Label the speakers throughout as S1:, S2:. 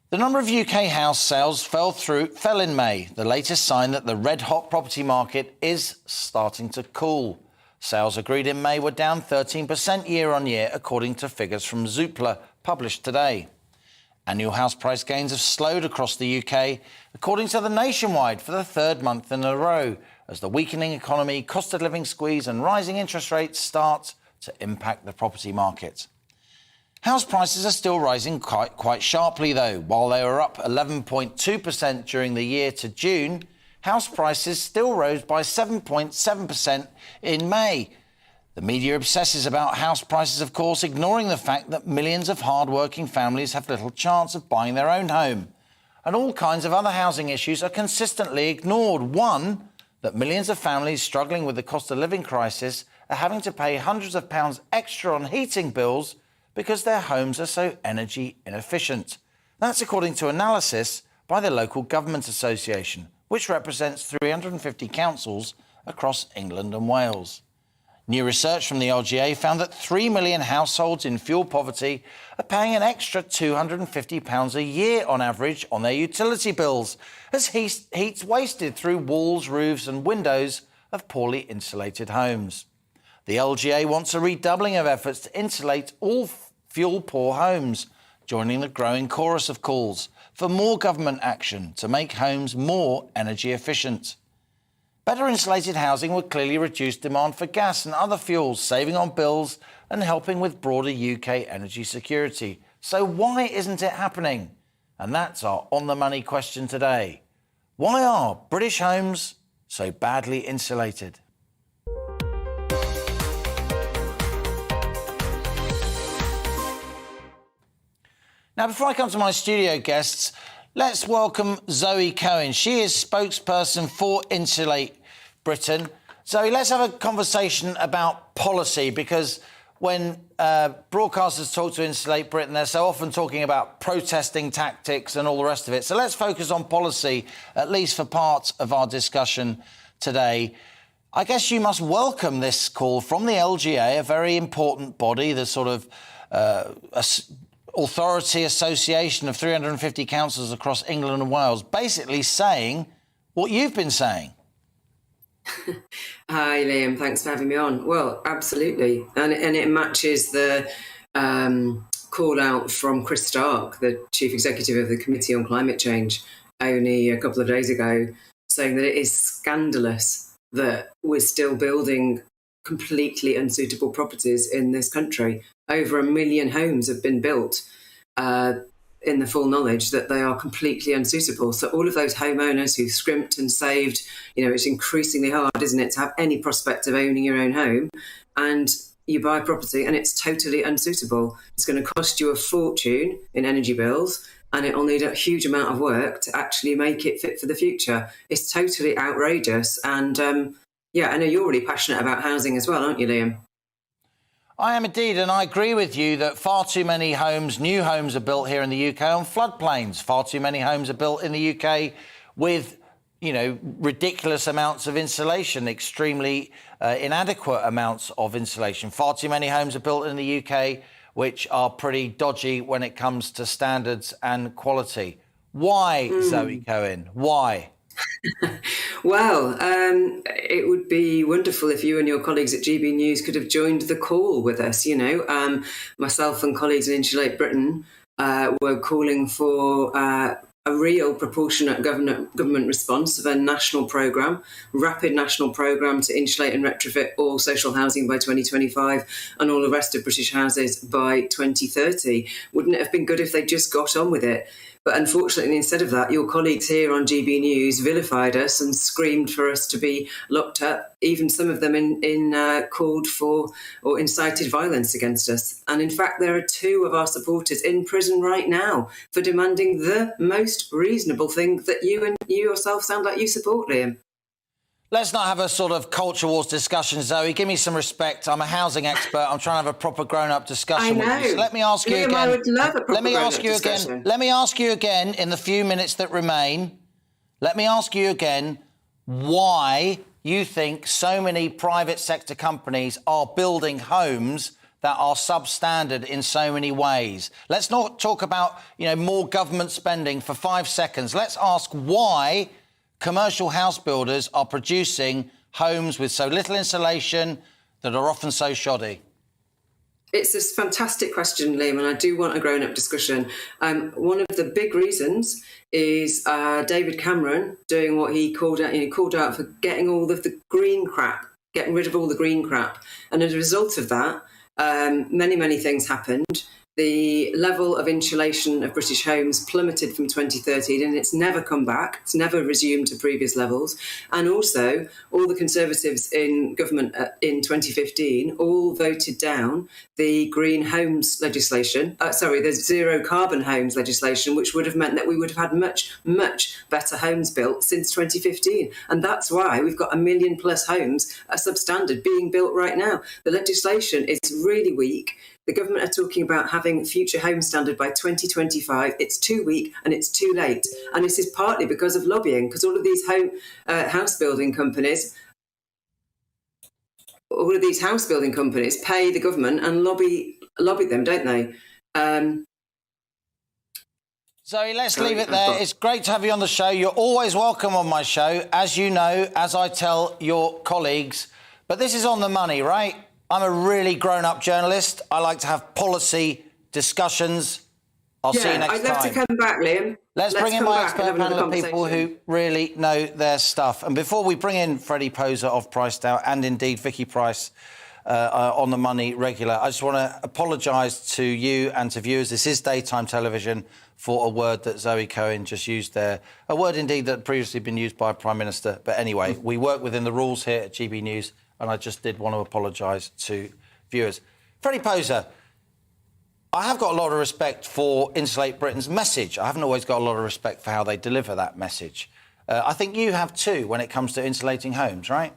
S1: The number of UK house sales fell in May, the latest sign that the red-hot property market is starting to cool. Sales agreed in May were down 13% year-on-year, according to figures from Zoopla, published today. Annual house price gains have slowed across the UK, according to the Nationwide, for the third month in a row, as the weakening economy, cost of living squeeze and rising interest rates start to impact the property market. House prices are still rising quite sharply, though. While they were up 11.2% during the year to June, house prices still rose by 7.7% in May. The media obsesses about house prices, of course, ignoring the fact that millions of hard-working families have little chance of buying their own home. And all kinds of other housing issues are consistently ignored. One, that millions of families struggling with the cost of living crisis are having to pay hundreds of pounds extra on heating bills because their homes are so energy inefficient. That's according to analysis by the Local Government Association, which represents 350 councils across England and Wales. New research from the LGA found that 3 million households in fuel poverty are paying an extra £250 a year on average on their utility bills, as heat's wasted through walls, roofs and windows of poorly insulated homes. The LGA wants a redoubling of efforts to insulate all fuel-poor homes, joining the growing chorus of calls for more government action to make homes more energy efficient. Better insulated housing would clearly reduce demand for gas and other fuels, saving on bills and helping with broader UK energy security. So why isn't it happening? And that's our on-the-money question today. Why are British homes so badly insulated? Now, before I come to my studio guests, let's welcome Zoe Cohen. She is spokesperson for Insulate Britain. Zoe, let's have a conversation about policy, because when broadcasters talk to Insulate Britain, they're so often talking about protesting tactics and all the rest of it. So let's focus on policy, at least for part of our discussion today. I guess you must welcome this call from the LGA, a very important body, the sort of authority association of 350 councils across England and Wales, basically saying what you've been saying.
S2: Hi, Liam. Thanks for having me on. Well, absolutely. And it matches the call out from Chris Stark, the Chief Executive of the Committee on Climate Change, only a couple of days ago, saying that it is scandalous that we're still building completely unsuitable properties in this country. Over 1 million homes have been built in the full knowledge that they are completely unsuitable. So all of those homeowners who've scrimped and saved, it's increasingly hard, isn't it, to have any prospect of owning your own home, and you buy a property and it's totally unsuitable. It's going to cost you a fortune in energy bills, and it'll need a huge amount of work to actually make it fit for the future. It's totally outrageous. And I know you're really passionate about housing as well, aren't you, Liam?
S1: I am indeed, and I agree with you that far too many homes, new homes, are built here in the UK on floodplains. Far too many homes are built in the UK with, ridiculous amounts of insulation, extremely inadequate amounts of insulation. Far too many homes are built in the UK which are pretty dodgy when it comes to standards and quality. Why, Zoe Cohen? Why?
S2: Well, it would be wonderful if you and your colleagues at GB News could have joined the call with us. Myself and colleagues in Insulate Britain were calling for a real proportionate government response of a national programme, rapid national programme to insulate and retrofit all social housing by 2025 and all the rest of British houses by 2030. Wouldn't it have been good if they just got on with it? But unfortunately, instead of that, your colleagues here on GB News vilified us and screamed for us to be locked up. Even some of them called for or incited violence against us. And in fact, there are 2 of our supporters in prison right now for demanding the most reasonable thing that you yourself sound like you support, Liam.
S1: Let's not have a sort of culture wars discussion, Zoe. Give me some respect. I'm a housing expert. I'm trying to have a proper grown-up discussion with you. So let me ask you again.
S2: I would love a proper grown-up discussion.
S1: Let me ask you again in the few minutes that remain. Let me ask you again why you think so many private sector companies are building homes that are substandard in so many ways. Let's not talk about, more government spending for 5 seconds. Let's ask why commercial house builders are producing homes with so little insulation that are often so shoddy.
S2: It's a fantastic question, Liam, and I do want a grown-up discussion. One of the big reasons is David Cameron doing what he called out for getting all of the green crap, getting rid of all the green crap. And as a result of that, many things happened. The level of insulation of British homes plummeted from 2013 and it's never come back. It's never resumed to previous levels. And also, all the Conservatives in government in 2015 all voted down the green homes legislation, the zero carbon homes legislation, which would have meant that we would have had much better homes built since 2015. And that's why we've got 1 million plus homes substandard being built right now. The legislation is really weak. The government are talking about having future home standard by 2025. It's too weak and it's too late. And this is partly because of lobbying, because all of these house building companies pay the government and lobby them, don't they?
S1: Zoe, let's leave it there. It's great to have you on the show. You're always welcome on my show, as you know, as I tell your colleagues. But this is on the money, right? I'm a really grown-up journalist. I like to have policy discussions. I'll see you next time.
S2: I'd love to come back, Liam.
S1: Let's bring in my expert panel of people who really know their stuff. And before we bring in Freddie Poser of Price Down and indeed Vicky Price on the Money regular, I just want to apologise to you and to viewers. This is daytime television for a word that Zoe Cohen just used there. A word indeed that had previously been used by a Prime Minister. But anyway, we work within the rules here at GB News. And I just did want to apologise to viewers. Freddie Poser, I have got a lot of respect for Insulate Britain's message. I haven't always got a lot of respect for how they deliver that message. I think you have too when it comes to insulating homes, right?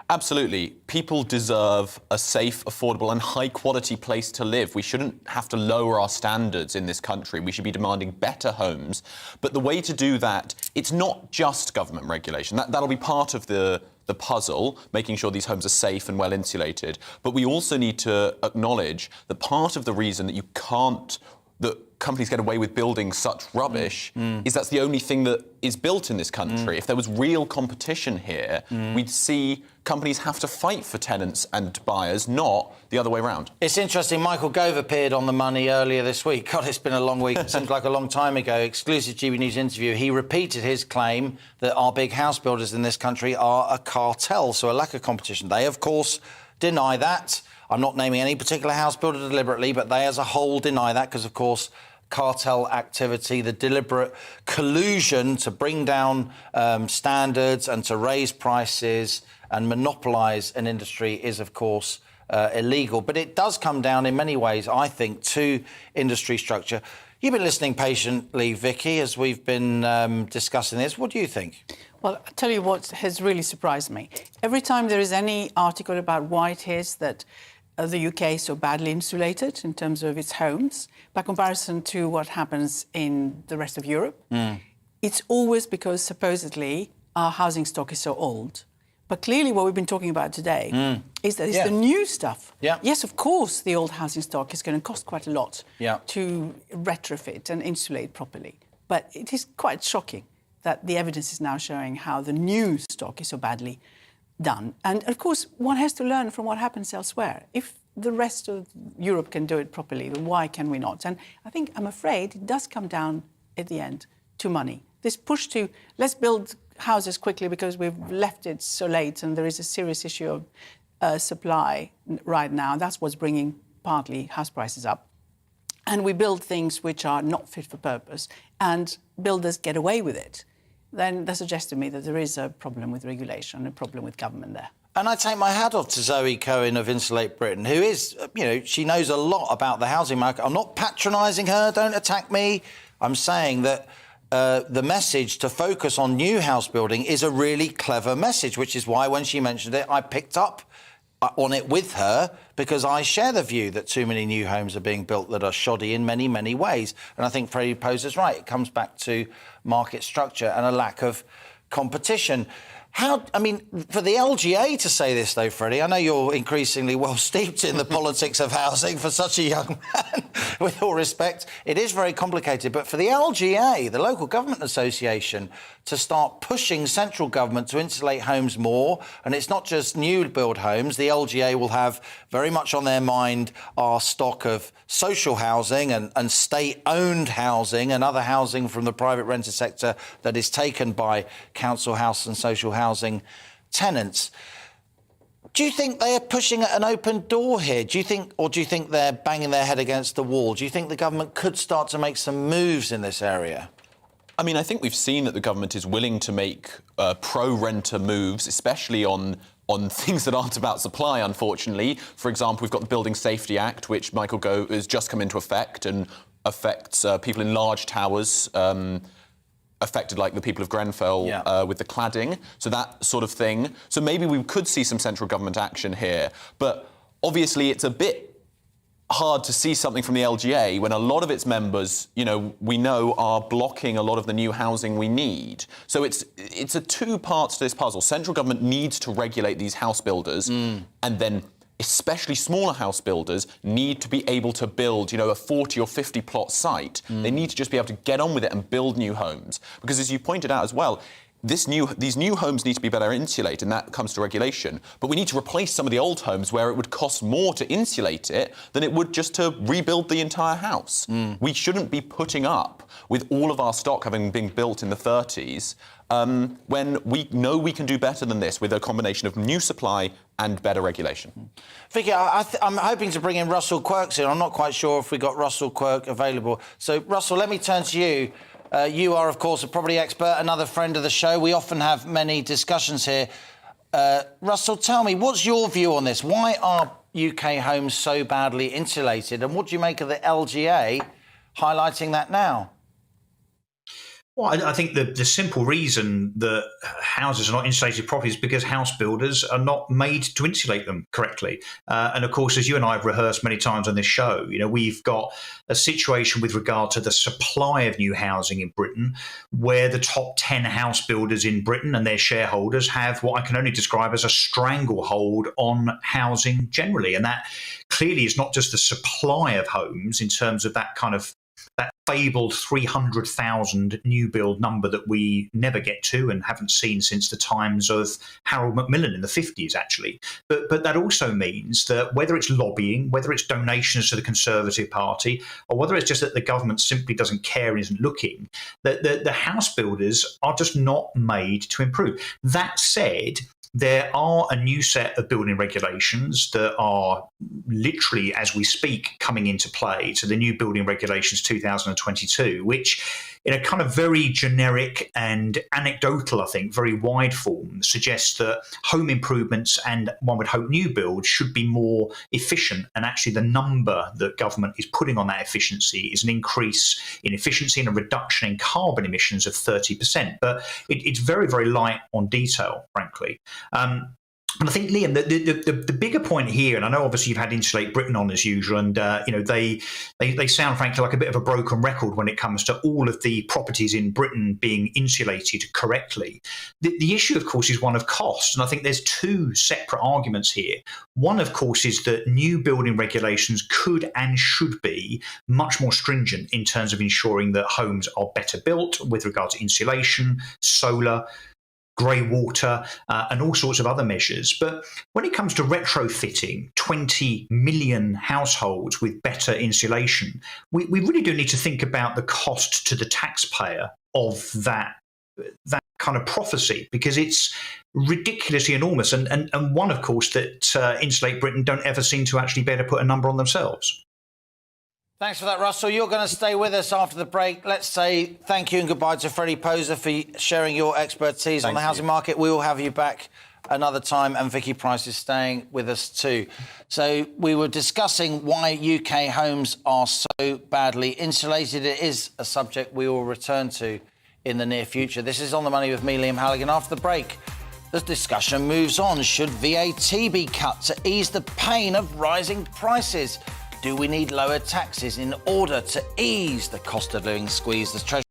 S3: Absolutely. People deserve a safe, affordable and high-quality place to live. We shouldn't have to lower our standards in this country. We should be demanding better homes. But the way to do that, it's not just government regulation. That'll be part of the puzzle, making sure these homes are safe and well insulated. But we also need to acknowledge that part of the reason that companies get away with building such rubbish is that's the only thing that is built in this country. If there was real competition here, we'd see companies have to fight for tenants and buyers, not the other way around.
S1: It's interesting. Michael Gove appeared on The Money earlier this week. God, it's been a long week. It seems like a long time ago. Exclusive GB News interview. He repeated his claim that our big house builders in this country are a cartel, so a lack of competition. They, of course, deny that. I'm not naming any particular house builder deliberately, but they as a whole deny that because, of course, cartel activity, the deliberate collusion to bring down standards and to raise prices and monopolise an industry is, of course, illegal. But it does come down in many ways, I think, to industry structure. You've been listening patiently, Vicky, as we've been discussing this. What do you think?
S4: Well, I'll tell you what has really surprised me. Every time there is any article about why it is that the UK is so badly insulated in terms of its homes, by comparison to what happens in the rest of Europe, it's always because supposedly our housing stock is so old. But clearly what we've been talking about today is that it's the new stuff.
S1: Yeah.
S4: Yes, of course, the old housing stock is going to cost quite a lot to retrofit and insulate properly. But it is quite shocking that the evidence is now showing how the new stock is so badly done. And, of course, one has to learn from what happens elsewhere. If the rest of Europe can do it properly, then why can we not? And I'm afraid it does come down at the end to money. This push to let's build houses quickly because we've left it so late and there is a serious issue of supply right now. That's what's bringing partly house prices up. And we build things which are not fit for purpose and builders get away with it. Then that suggests to me that there is a problem with regulation, a problem with government there.
S1: And I take my hat off to Zoe Cohen of Insulate Britain, who is, she knows a lot about the housing market. I'm not patronising her, don't attack me. I'm saying that the message to focus on new house building is a really clever message, which is why when she mentioned it, I picked up on it with her, because I share the view that too many new homes are being built that are shoddy in many, many ways. And I think Freddie Poser's right. It comes back to market structure and a lack of competition. For the LGA to say this, though, Freddie, I know you're increasingly well steeped in the politics of housing for such a young man, with all respect. It is very complicated. But for the LGA, the Local Government Association, to start pushing central government to insulate homes more, and it's not just new build homes, the LGA will have very much on their mind our stock of social housing and state-owned housing and other housing from the private renter sector that is taken by council house and social housing tenants. Do you think they are pushing at an open door here? Do you think they're banging their head against the wall? Do you think the government could start to make some moves in this area?
S3: I mean, I think we've seen that the government is willing to make pro-renter moves, especially on things that aren't about supply, unfortunately. For example, we've got the Building Safety Act, which Michael Gove has just come into effect and affects people in large towers, affected like the people of Grenfell with the cladding, so that sort of thing. So maybe we could see some central government action here. But obviously it's a bit hard to see something from the LGA when a lot of its members, we know are blocking a lot of the new housing we need. So it's a two parts to this puzzle. Central government needs to regulate these house builders, and then especially smaller house builders need to be able to build, a 40 or 50 plot site. They need to just be able to get on with it and build new homes. Because as you pointed out as well, these new homes need to be better insulated, and that comes to regulation. But we need to replace some of the old homes where it would cost more to insulate it than it would just to rebuild the entire house. We shouldn't be putting up with all of our stock having been built in the 30s when we know we can do better than this with a combination of new supply and better regulation.
S1: Vicky, I'm hoping to bring in Russell Quirk soon. I'm not quite sure if we got Russell Quirk available. So, Russell, let me turn to you. You are, of course, a property expert, another friend of the show. We often have many discussions here. Russell, tell me, what's your view on this? Why are UK homes so badly insulated? And what do you make of the LGA highlighting that now?
S5: Well, I think the simple reason that houses are not insulated properly is because house builders are not made to insulate them correctly. And of course, as you and I have rehearsed many times on this show, we've got a situation with regard to the supply of new housing in Britain, where the top 10 house builders in Britain and their shareholders have what I can only describe as a stranglehold on housing generally. And that clearly is not just the supply of homes in terms of that fabled 300,000 new build number that we never get to and haven't seen since the times of Harold Macmillan in the 50s, actually. But that also means that whether it's lobbying, whether it's donations to the Conservative Party, or whether it's just that the government simply doesn't care and isn't looking, that the house builders are just not made to improve. That said, there are a new set of building regulations that are literally, as we speak, coming into play. So the new building regulations 2022, which in a kind of very generic and anecdotal, I think, very wide form, suggests that home improvements and, one would hope, new builds should be more efficient. And actually the number that government is putting on that efficiency is an increase in efficiency and a reduction in carbon emissions of 30%. But it's very, very light on detail, frankly. And I think, Liam, the bigger point here, and I know obviously you've had Insulate Britain on as usual, and they sound frankly like a bit of a broken record when it comes to all of the properties in Britain being insulated correctly. The issue, of course, is one of cost, and I think there's two separate arguments here. One, of course, is that new building regulations could and should be much more stringent in terms of ensuring that homes are better built with regard to insulation, solar, grey water, and all sorts of other measures. But when it comes to retrofitting 20 million households with better insulation, we really do need to think about the cost to the taxpayer of that kind of prophecy, because it's ridiculously enormous. And one, of course, that Insulate Britain don't ever seem to actually be able to put a number on themselves.
S1: Thanks for that, Russell. You're going to stay with us after the break. Let's say thank you and goodbye to Freddie Poser for sharing your expertise on the housing market. We will have you back another time, and Vicky Price is staying with us too. So we were discussing why UK homes are so badly insulated. It is a subject we will return to in the near future. This is On the Money with me, Liam Halligan. After the break, the discussion moves on. Should VAT be cut to ease the pain of rising prices? Do we need lower taxes in order to ease the cost of living squeeze? The Treasury